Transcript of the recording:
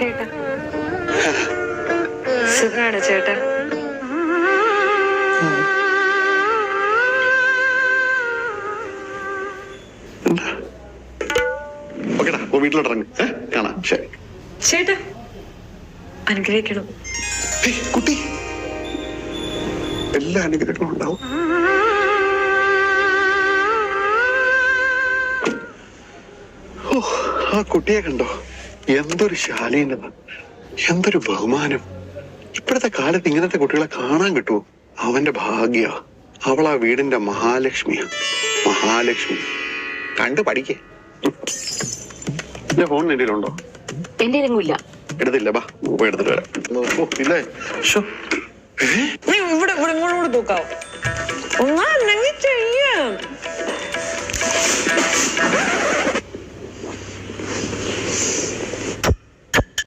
ചേട്ടാ സുഖാണ് ചേട്ടാ. വീട്ടിലോട്ടിറങ്ങി കാണാം. ശരി ചേട്ടാ, അനുഗ്രഹിക്കണം. കുട്ടി എല്ലാ അനുഗ്രഹങ്ങളും ഉണ്ടാവും. ഓ, ആ കുട്ടിയെ കണ്ടോ? എന്തൊരു ശാലീനത, എന്തൊരു ബഹുമാനം. ഇപ്പോഴത്തെ കാലത്ത് ഇങ്ങനത്തെ കുട്ടികളെ കാണാൻ കിട്ടുമോ? അവന്റെ ഭാഗ്യ. അവൾ ആ വീടിന്റെ മഹാലക്ഷ്മിയാ, മഹാലക്ഷ്മി. കണ്ടു പഠിക്കേ. എന്റെ ഫോൺ എന്റെ ഉണ്ടോ? എന്റെ ഇല്ല. എടുത്തില്ല. ബാ പോയി എടുത്തിട്ട് വരാം. ഇല്ലേ ഇവിടെ തൂക്കാവോ?